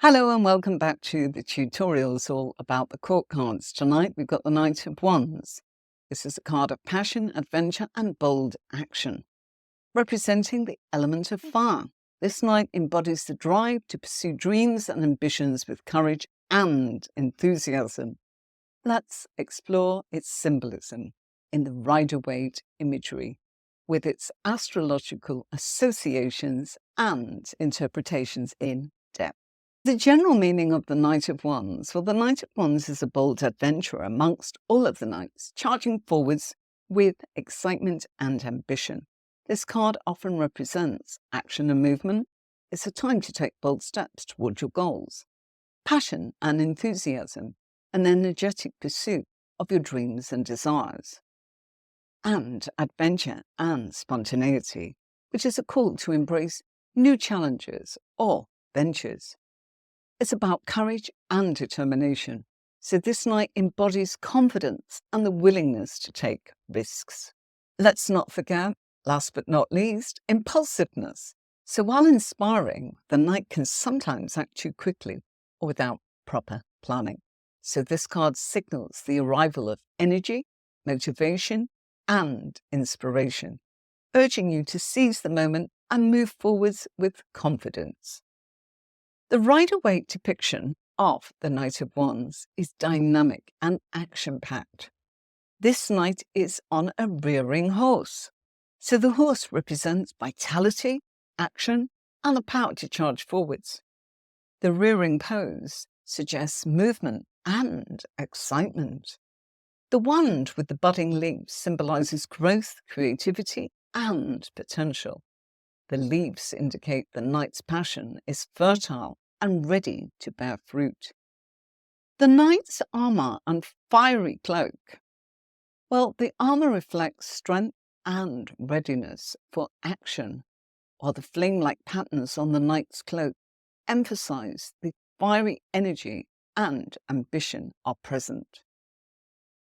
Hello and welcome back to the tutorials all about the court cards. Tonight we've got the Knight of Wands. This is a card of passion, adventure and bold action, representing the element of fire. This knight embodies the drive to pursue dreams and ambitions with courage and enthusiasm. Let's explore its symbolism in the Rider-Waite imagery, with its astrological associations and interpretations in depth. The general meaning of the Knight of Wands. Well, the Knight of Wands is a bold adventurer amongst all of the knights, charging forwards with excitement and ambition. This card often represents action and movement. It's a time to take bold steps toward your goals. Passion and enthusiasm, an energetic pursuit of your dreams and desires. And adventure and spontaneity, which is a call to embrace new challenges or ventures. It's about courage and determination. So this knight embodies confidence and the willingness to take risks. Let's not forget, last but not least, impulsiveness. So while inspiring, the knight can sometimes act too quickly or without proper planning. So this card signals the arrival of energy, motivation, and inspiration, urging you to seize the moment and move forwards with confidence. The Rider-Waite depiction of the Knight of Wands is dynamic and action-packed. This knight is on a rearing horse. So the horse represents vitality, action, and the power to charge forwards. The rearing pose suggests movement and excitement. The wand with the budding leaves symbolizes growth, creativity, and potential. The leaves indicate the knight's passion is fertile and ready to bear fruit. The knight's armor and fiery cloak. Well, the armor reflects strength and readiness for action, while the flame-like patterns on the knight's cloak emphasize the fiery energy and ambition are present.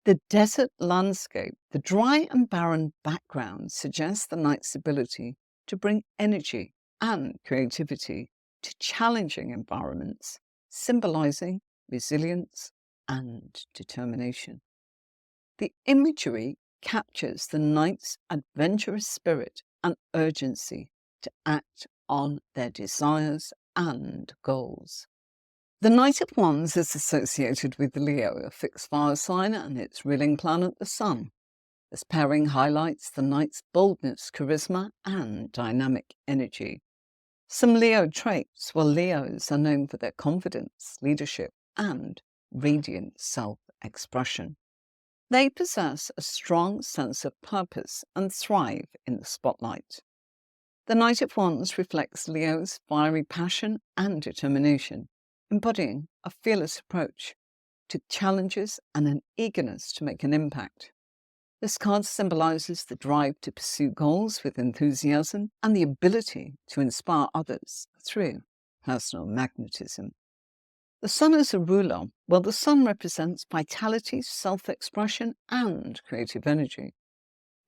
The desert landscape, the dry and barren background suggests the knight's ability to bring energy and creativity to challenging environments, symbolizing resilience and determination. The imagery captures the knight's adventurous spirit and urgency to act on their desires and goals. The Knight of Wands is associated with Leo, a fixed fire sign, and its ruling planet, the Sun. This pairing highlights the knight's boldness, charisma, and dynamic energy. Some Leo traits. Well, Leos are known for their confidence, leadership, and radiant self-expression. They possess a strong sense of purpose and thrive in the spotlight. The Knight of Wands reflects Leo's fiery passion and determination, embodying a fearless approach to challenges and an eagerness to make an impact. This card symbolizes the drive to pursue goals with enthusiasm and the ability to inspire others through personal magnetism. The Sun is a ruler. Well, the Sun represents vitality, self-expression, and creative energy.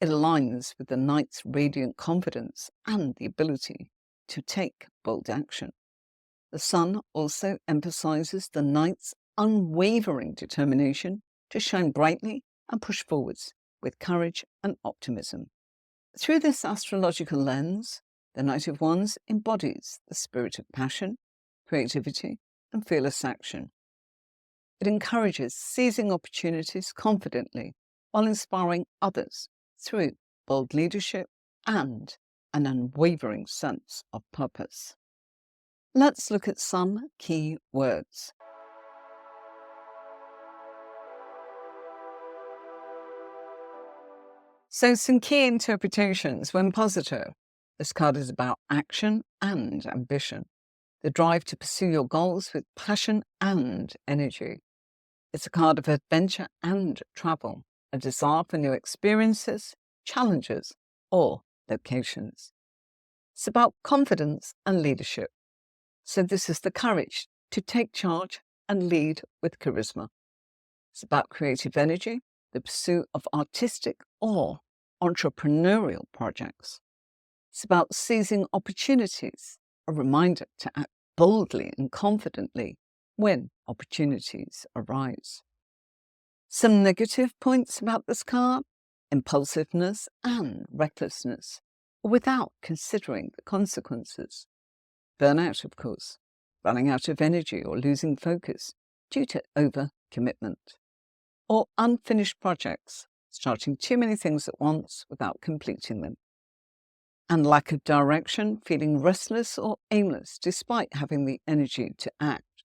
It aligns with the knight's radiant confidence and the ability to take bold action. The Sun also emphasizes the knight's unwavering determination to shine brightly and push forwards with courage and optimism. Through this astrological lens, the Knight of Wands embodies the spirit of passion, creativity, and fearless action. It encourages seizing opportunities confidently while inspiring others through bold leadership and an unwavering sense of purpose. Let's look at some key words. So some key interpretations when positive. This card is about action and ambition, the drive to pursue your goals with passion and energy. It's a card of adventure and travel, a desire for new experiences, challenges, or locations. It's about confidence and leadership. So this is the courage to take charge and lead with charisma. It's about creative energy, the pursuit of artistic or entrepreneurial projects. It's about seizing opportunities, a reminder to act boldly and confidently when opportunities arise. Some negative points about this card: impulsiveness and recklessness, without considering the consequences. Burnout, of course, running out of energy or losing focus due to overcommitment. Or unfinished projects, starting too many things at once without completing them. And lack of direction, feeling restless or aimless despite having the energy to act.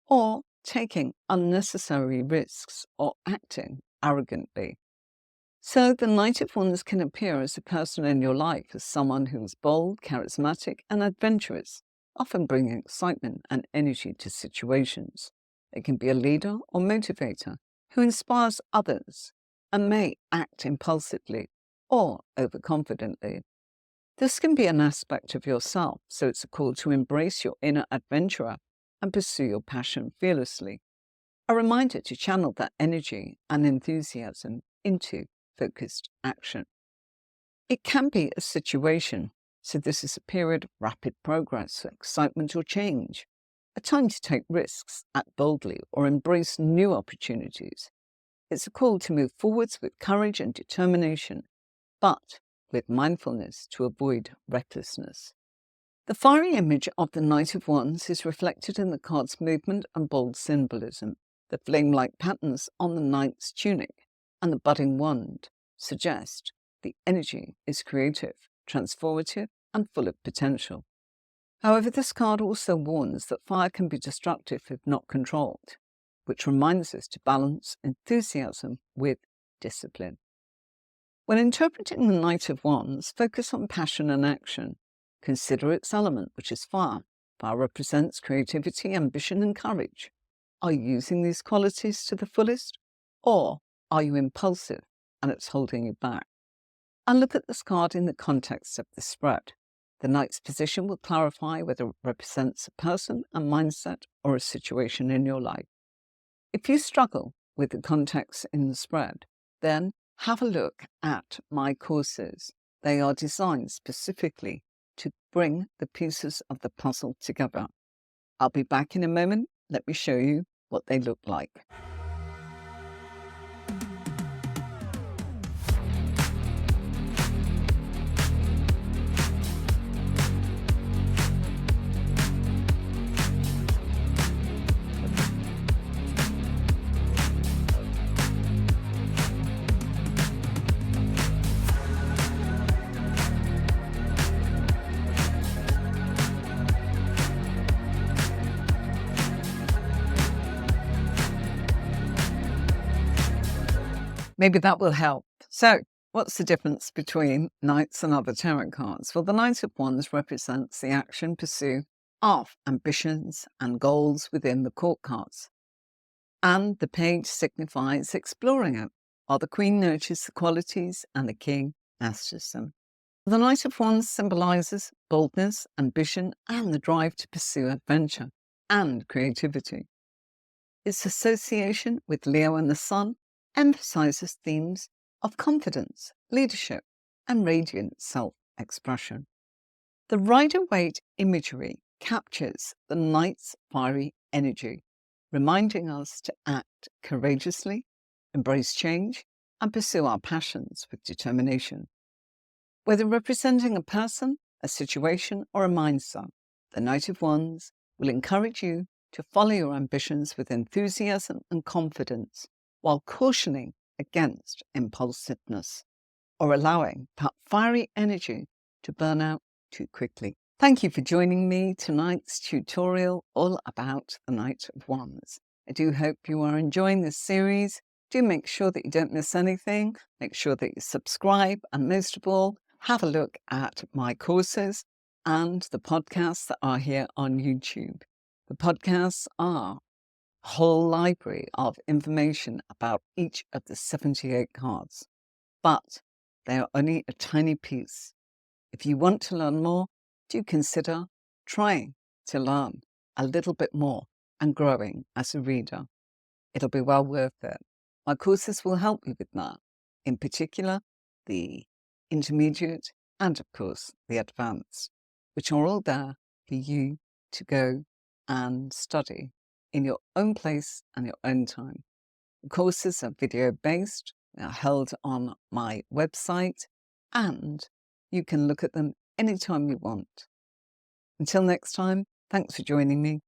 Or taking unnecessary risks or acting arrogantly. So the Knight of Wands can appear as a person in your life as someone who is bold, charismatic, and adventurous, often bringing excitement and energy to situations. It can be a leader or motivator who inspires others and may act impulsively or overconfidently. This can be an aspect of yourself, so it's a call to embrace your inner adventurer and pursue your passion fearlessly. A reminder to channel that energy and enthusiasm into focused action. It can be a situation, so this is a period of rapid progress, excitement or change, a time to take risks, act boldly, or embrace new opportunities. It's a call to move forwards with courage and determination, but with mindfulness to avoid recklessness. The fiery image of the Knight of Wands is reflected in the card's movement and bold symbolism. The flame-like patterns on the knight's tunic and the budding wand suggest the energy is creative, transformative, and full of potential. However, this card also warns that fire can be destructive if not controlled, which reminds us to balance enthusiasm with discipline. When interpreting the Knight of Wands, focus on passion and action. Consider its element, which is fire. Fire represents creativity, ambition, and courage. Are you using these qualities to the fullest? Or are you impulsive and it's holding you back? And look at this card in the context of the spread. The Knight's position will clarify whether it represents a person, a mindset, or a situation in your life. If you struggle with the context in the spread, then have a look at my courses. They are designed specifically to bring the pieces of the puzzle together. I'll be back in a moment. Let me show you what they look like. Maybe that will help. So, what's the difference between Knights and other tarot cards? Well, the Knight of Wands represents the action, pursuit of ambitions and goals within the court cards. And the page signifies exploring it, while the Queen nurtures the qualities and the King masters them. The Knight of Wands symbolizes boldness, ambition, and the drive to pursue adventure and creativity. Its association with Leo and the Sun emphasizes themes of confidence, leadership, and radiant self-expression. The Rider-Waite imagery captures the Knight's fiery energy, reminding us to act courageously, embrace change, and pursue our passions with determination. Whether representing a person, a situation, or a mindset, the Knight of Wands will encourage you to follow your ambitions with enthusiasm and confidence, while cautioning against impulsiveness or allowing that fiery energy to burn out too quickly. Thank you for joining me tonight's tutorial all about the Knight of Wands. I do hope you are enjoying this series. Do make sure that you don't miss anything. Make sure that you subscribe, and most of all, have a look at my courses and the podcasts that are here on YouTube. The podcasts are a whole library of information about each of the 78 cards, but they are only a tiny piece. If you want to learn more, do consider trying to learn a little bit more and growing as a reader. It'll be well worth it. My courses will help you with that, in particular the intermediate and, of course, the advanced, which are all there for you to go and study in your own place and your own time. The courses are video-based, they are held on my website, and you can look at them anytime you want. Until next time, thanks for joining me.